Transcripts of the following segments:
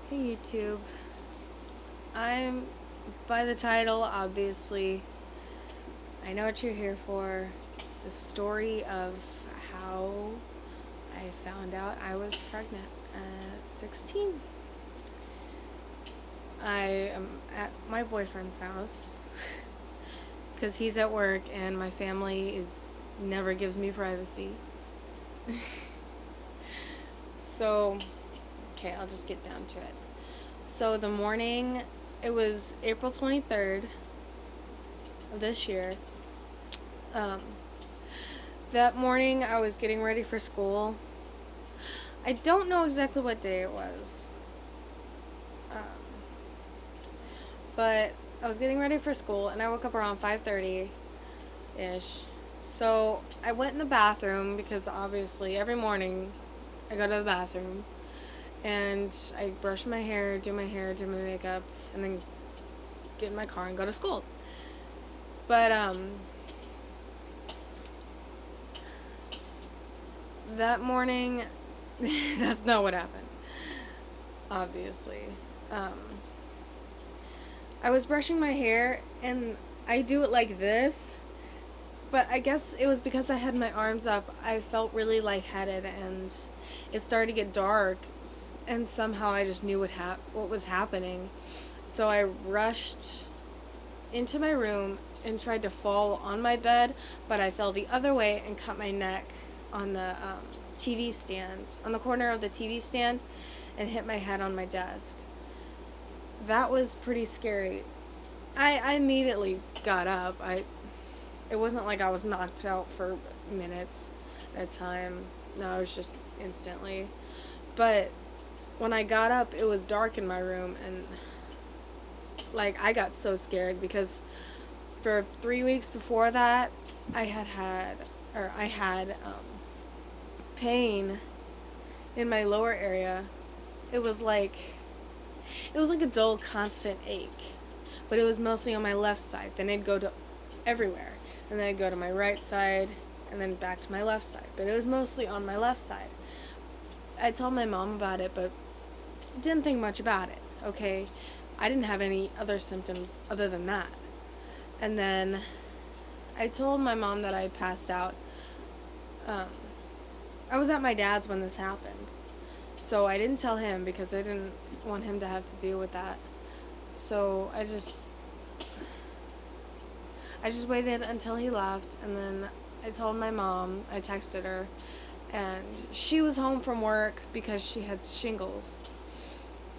Hey YouTube. I'm, by the title, obviously, I know what you're here for. The story of how I found out I was pregnant at 16. I am at my boyfriend's house because he's at work and my family never gives me privacy. So, okay, I'll just get down to it. So the morning, it was April 23rd of this year. Um, that morning I was getting ready for school. I don't know exactly what day it was. Um, but I was getting ready for school and I woke up around 5:30-ish. So I went in the bathroom because obviously every morning I go to the bathroom and I brush my hair, do my makeup, and then get in my car and go to school. But that morning, that's not what happened, obviously. Um, I was brushing my hair, and I do it like this, but I guess it was because I had my arms up, I felt really lightheaded, and it started to get dark, and somehow I just knew what was happening. So I rushed into my room and tried to fall on my bed, but I fell the other way and cut my neck on the TV stand, on the corner of the TV stand, and hit my head on my desk. That was pretty scary. I immediately got up. It wasn't like I was knocked out for minutes at a time. No, it was just instantly. But when I got up, it was dark in my room, and like I got so scared because for 3 weeks before that, I had pain in my lower area. It was like a dull, constant ache, but it was mostly on my left side. Then it'd go to everywhere, and then I'd go to my right side, and then back to my left side. But it was mostly on my left side. I told my mom about it, but didn't think much about it. Okay, I didn't have any other symptoms other than that. And then I told my mom that I had passed out. I was at my dad's when this happened, so I didn't tell him because I didn't want him to have to deal with that. So I just waited until he left, and then I told my mom. I texted her, and she was home from work because she had shingles.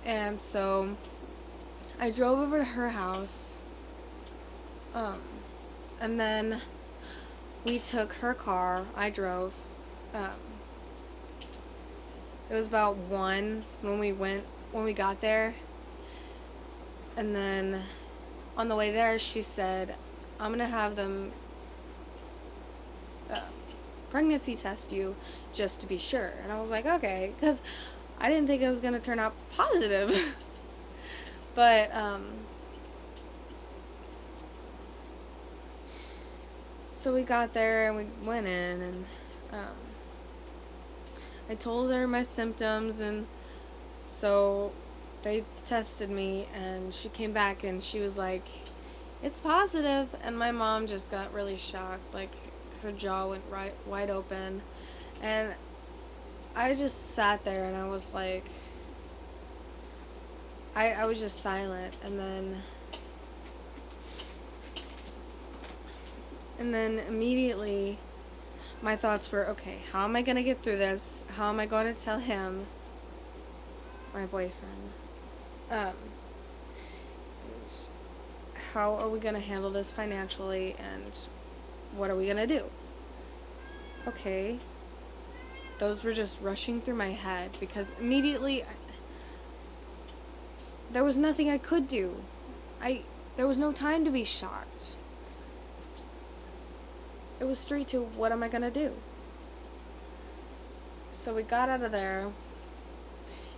And so I drove over to her house, and then we took her car. I drove. It was about 1 when we got there. And then on the way there, she said, I'm gonna have them pregnancy test you just to be sure. And I was like, okay, because I didn't think it was gonna turn out positive. But so we got there and we went in, and I told her my symptoms, and so they tested me, and she came back and she was like, it's positive. And my mom just got really shocked, like her jaw went right wide open, and I just sat there and I was like, I was just silent. And then immediately my thoughts were, okay, how am I going to get through this? How am I going to tell him, my boyfriend? How are we going to handle this financially, and what are we going to do? Okay. Those were just rushing through my head because immediately there was nothing I could do. There was no time to be shocked. It was straight to, what am I going to do? So we got out of there,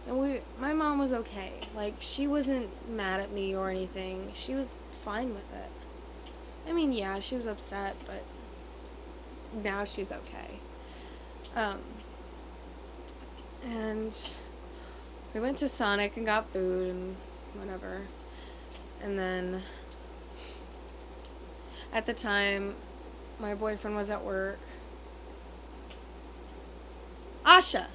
and my mom was okay. Like, she wasn't mad at me or anything. She was fine with it. I mean, yeah, she was upset, but now she's okay. And we went to Sonic and got food and whatever. And then at the time, my boyfriend was at work. Asha!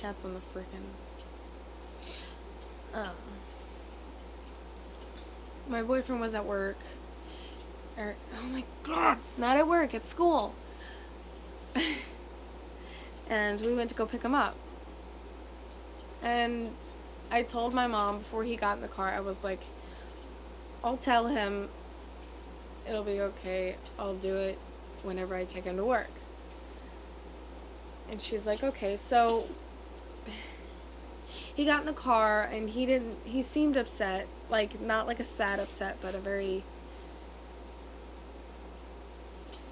Cat's on the frickin'. My boyfriend was at work. Oh my god! Not at work, at school. And we went to go pick him up. And I told my mom before he got in the car, I was like, I'll tell him it'll be okay. I'll do it whenever I take him to work. And she's like, okay. So he got in the car and he seemed upset. Like, not like a sad upset, but a very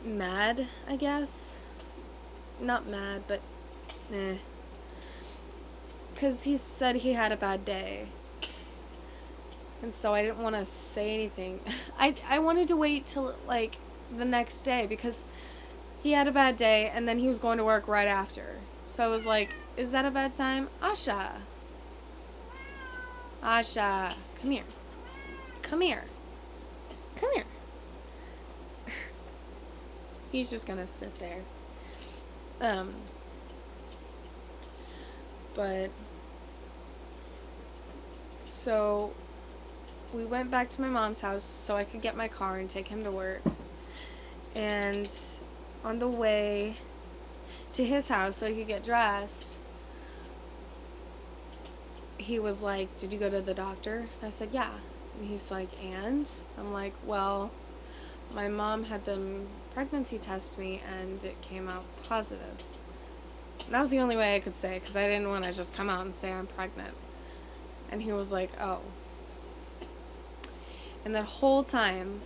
mad, I guess. Not mad, but because he said he had a bad day. And so I didn't want to say anything. I wanted to wait till, like, the next day because he had a bad day and then he was going to work right after. So I was like, is that a bad time? Asha. Asha. Come here. Come here. Come here. He's just gonna sit there. But so we went back to my mom's house so I could get my car and take him to work. And on the way to his house so he could get dressed, he was like, did you go to the doctor? I said, yeah. And he's like, and? I'm like, well, my mom had them pregnancy test me and it came out positive. And that was the only way I could say, because I didn't want to just come out and say I'm pregnant. And he was like, oh. And the whole time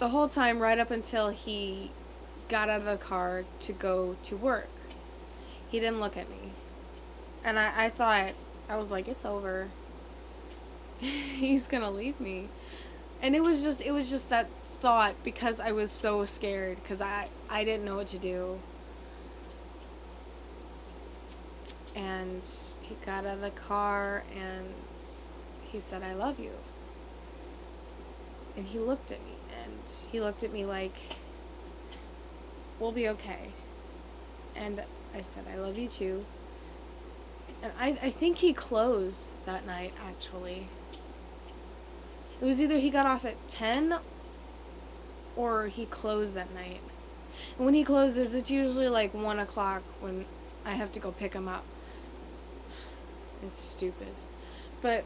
right up until he got out of the car to go to work, he didn't look at me. And I thought, I was like, it's over. He's gonna leave me. And it was just that thought, because I was so scared, because I didn't know what to do. And he got out of the car and he said, I love you. And he looked at me, and he looked at me like, we'll be okay. And I said, I love you too. And I think he closed that night, actually. It was either he got off at 10 or he closed that night. And when he closes, it's usually like 1 o'clock when I have to go pick him up. It's stupid. But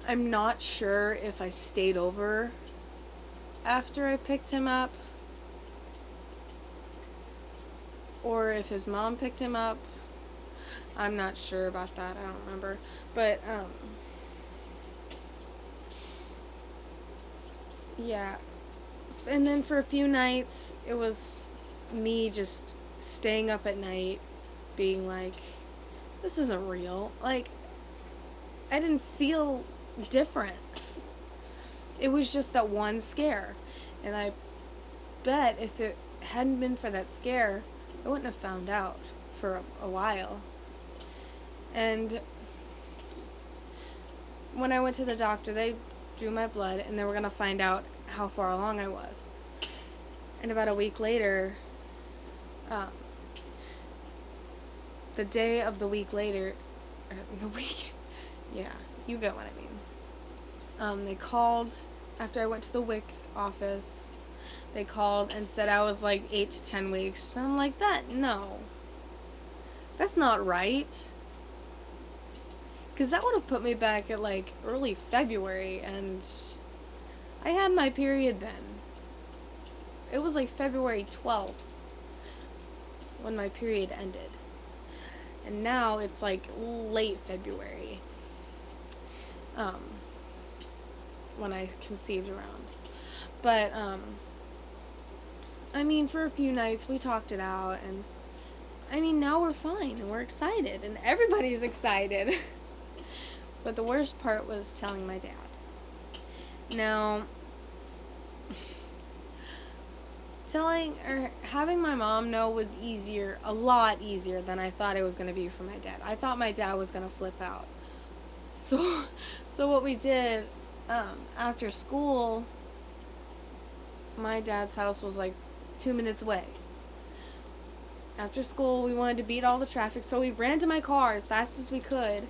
I'm not sure if I stayed over after I picked him up or if his mom picked him up. I'm not sure about that. I don't remember. But yeah. And then for a few nights, it was me just staying up at night being like, this isn't real. Like, I didn't feel different. It was just that one scare. And I bet if it hadn't been for that scare, I wouldn't have found out for a while. And when I went to the doctor, they drew my blood and they were going to find out how far along I was. And about a week later, the day of the week later, yeah, you get what I mean. They called after I went to the WIC office. They called and said I was like 8 to 10 weeks. And I'm like, no. That's not right. Because that would have put me back at like early February, and I had my period then. It was like February 12th when my period ended. And now it's like late February when I conceived around. But I mean, for a few nights we talked it out, and I mean, now we're fine and we're excited and everybody's excited. But the worst part was telling my dad. Now, telling or having my mom know was easier, a lot easier than I thought it was going to be for my dad. I thought my dad was going to flip out. So, so what we did after school, my dad's house was like 2 minutes away. After school, we wanted to beat all the traffic, so we ran to my car as fast as we could.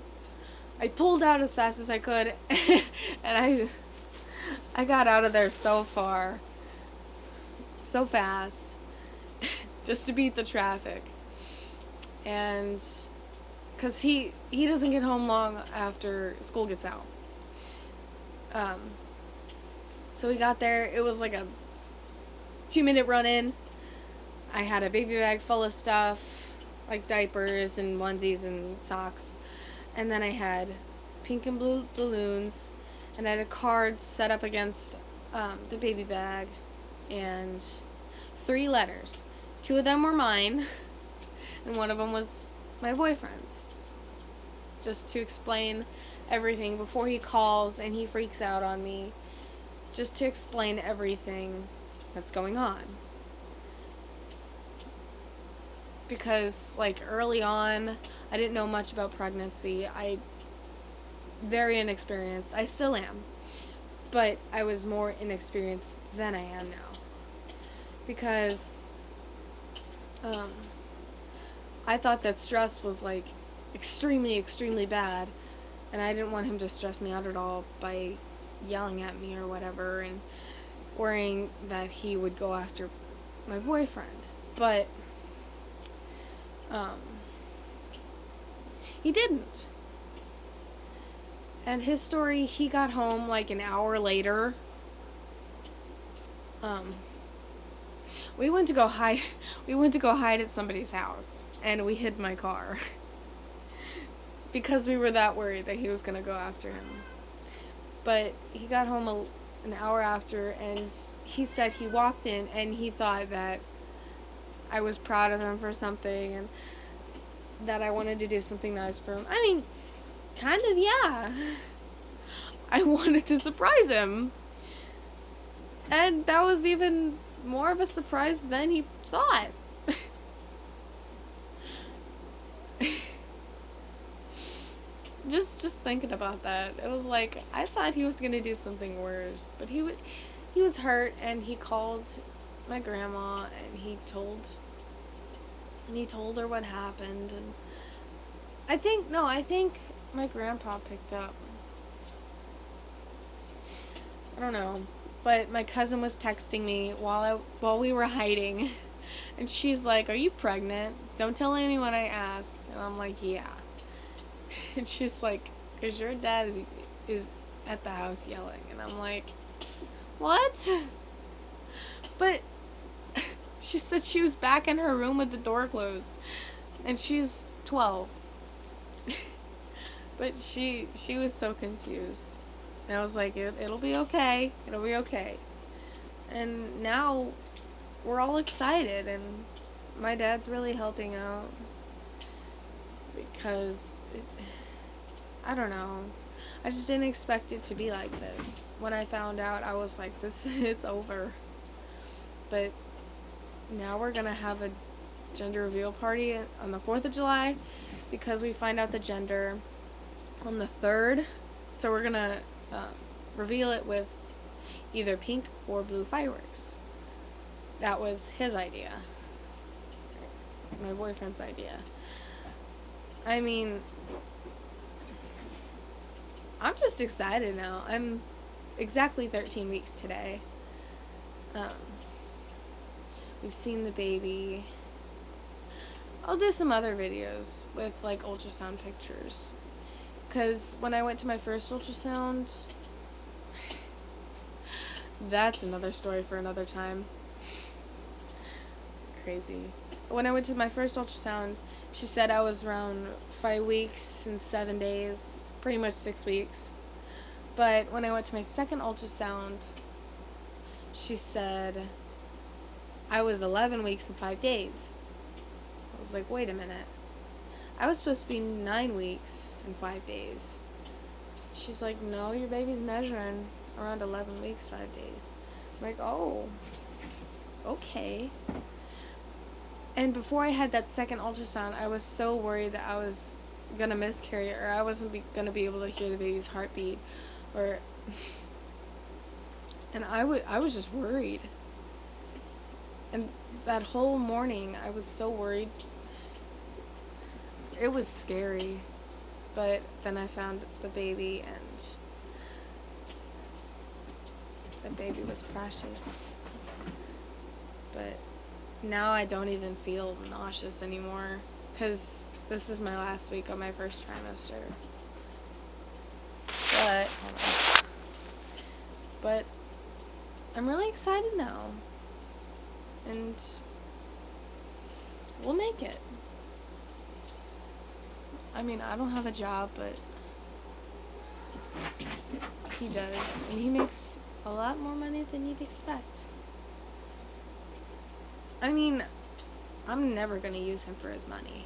I pulled out as fast as I could, and I got out of there so far, so fast, just to beat the traffic. And because he doesn't get home long after school gets out. So we got there. It was like a 2-minute run in. I had a baby bag full of stuff, like diapers and onesies and socks. And then I had pink and blue balloons, and I had a card set up against the baby bag, and 3 letters. 2 of them were mine, and 1 of them was my boyfriend's. Just to explain everything before he calls and he freaks out on me. Just to explain everything that's going on. Because, like, early on, I didn't know much about pregnancy. Very inexperienced. I still am. But I was more inexperienced than I am now. Because I thought that stress was, like, extremely, extremely bad. And I didn't want him to stress me out at all by yelling at me or whatever. And worrying that he would go after my boyfriend. But he didn't. And his story, he got home like an hour later. We went to go hide at somebody's house, and we hid my car. Because we were that worried that he was going to go after him. But he got home an hour after, and he said he walked in and he thought that I was proud of him for something, and that I wanted to do something nice for him. I mean, kind of, yeah. I wanted to surprise him. And that was even more of a surprise than he thought. Just thinking about that, it was like, I thought he was going to do something worse. But he was hurt, and he called my grandma, and he told her what happened. And I think my grandpa picked up. I don't know. But my cousin was texting me while we were hiding. And she's like, "Are you pregnant? Don't tell anyone I asked." And I'm like, "Yeah." And she's like, "'Cause your dad is at the house yelling." And I'm like, "What?" But she said she was back in her room with the door closed. And she's 12. But she was so confused. And I was like, it'll be okay. It'll be okay. And now we're all excited, and my dad's really helping out. Because, I don't know. I just didn't expect it to be like this. When I found out, I was like, it's over. But now we're going to have a gender reveal party on the 4th of July, because we find out the gender on the 3rd. So we're going to reveal it with either pink or blue fireworks. That was his idea. My boyfriend's idea. I mean, I'm just excited now. I'm exactly 13 weeks today. We've seen the baby. I'll do some other videos with like ultrasound pictures. Because when I went to my first ultrasound, that's another story for another time. Crazy. When I went to my first ultrasound, she said I was around 5 weeks and 7 days, pretty much 6 weeks. But when I went to my second ultrasound, she said I was 11 weeks and 5 days. I was like, wait a minute. I was supposed to be 9 weeks and 5 days. She's like, no, your baby's measuring around 11 weeks, 5 days. I'm like, oh, okay. And before I had that second ultrasound, I was so worried that I was gonna miscarry, or I wasn't gonna be able to hear the baby's heartbeat, or and I was just worried. And that whole morning, I was so worried. It was scary. But then I found the baby, and the baby was precious. But now I don't even feel nauseous anymore, because this is my last week of my first trimester. But, hold on. But I'm really excited now. And we'll make it. I mean, I don't have a job, but he does. And he makes a lot more money than you'd expect. I mean, I'm never going to use him for his money.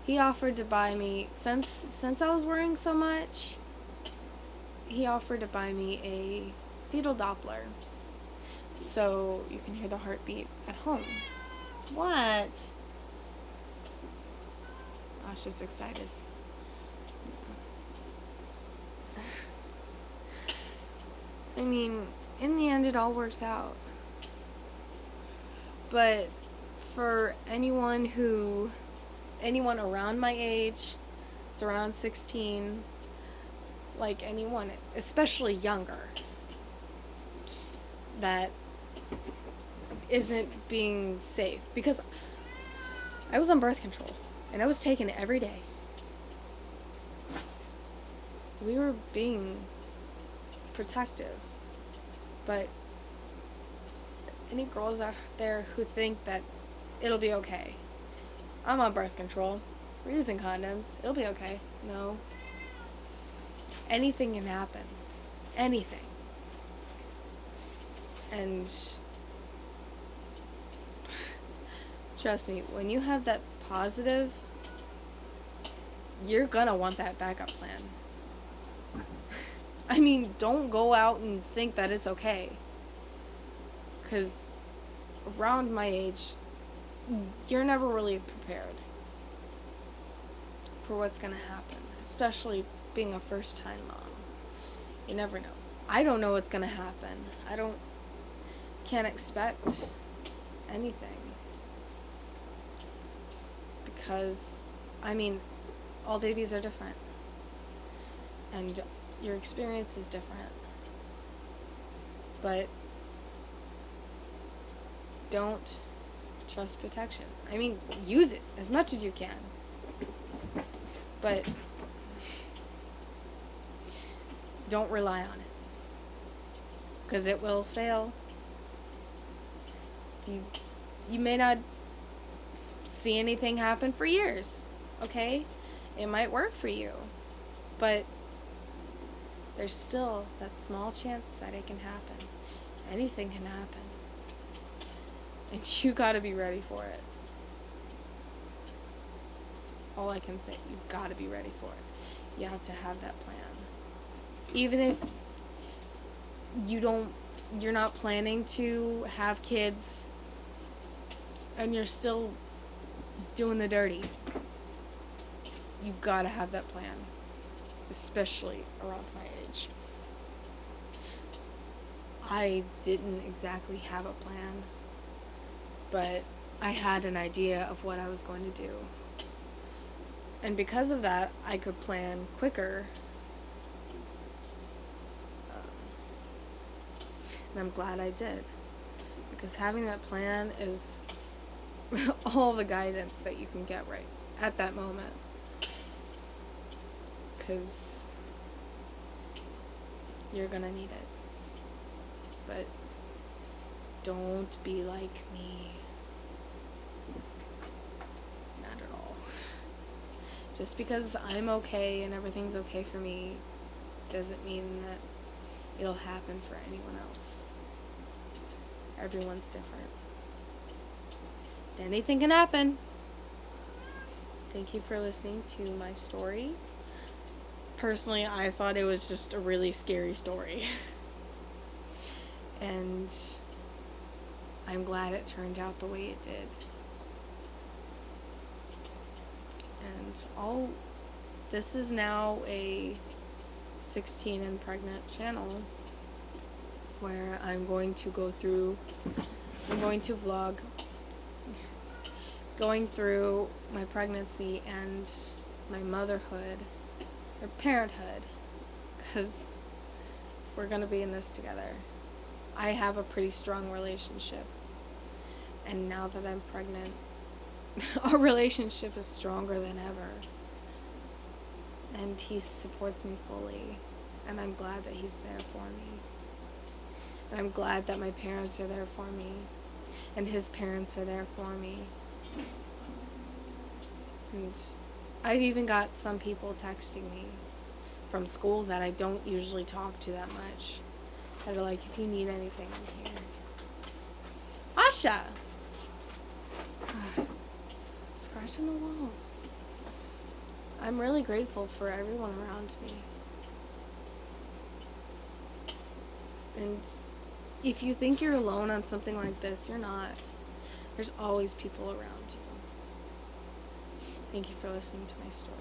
He offered to buy me, since I was worrying so much, he offered to buy me a fetal Doppler, so you can hear the heartbeat at home. What? Oh, she's excited. I mean, in the end, it all works out. But for anyone around my age, it's around 16, like anyone, especially younger, that isn't being safe. Because I was on birth control, and I was taking it every day. We were being protective. But any girls out there who think that it'll be okay. I'm on birth control. We're using condoms. It'll be okay. No. Anything can happen. Anything. And trust me, when you have that positive, you're gonna want that backup plan. I mean, don't go out and think that it's okay. Because around my age, you're never really prepared for what's going to happen. Especially being a first-time mom. You never know. I don't know what's going to happen. Can't expect anything. Because, I mean, all babies are different. And your experience is different. But don't trust protection. I mean, use it as much as you can. But don't rely on it. Because it will fail. You may not see anything happen for years. Okay? It might work for you. But there's still that small chance that it can happen. Anything can happen. And you gotta be ready for it. That's all I can say. You gotta be ready for it. You have to have that plan. Even if you're not planning to have kids and you're still doing the dirty, you gotta have that plan. Especially around my age. I didn't exactly have a plan, but I had an idea of what I was going to do. And because of that, I could plan quicker. And I'm glad I did. Because having that plan is all the guidance that you can get right at that moment. Because you're gonna need it. But don't be like me. Not at all. Just because I'm okay and everything's okay for me doesn't mean that it'll happen for anyone else. Everyone's different. Anything can happen. Thank you for listening to my story. Personally, I thought it was just a really scary story. And I'm glad it turned out the way it did. And this is now a 16 and pregnant channel where I'm going to vlog going through my pregnancy and my motherhood, or parenthood, because we're going to be in this together. I have a pretty strong relationship, and now that I'm pregnant, our relationship is stronger than ever, and he supports me fully, and I'm glad that he's there for me, and I'm glad that my parents are there for me, and his parents are there for me. And I've even got some people texting me from school that I don't usually talk to that much, that are like, if you need anything, I'm here. Asha! Scratching the walls. I'm really grateful for everyone around me. And if you think you're alone on something like this, you're not. There's always people around you. Thank you for listening to my story.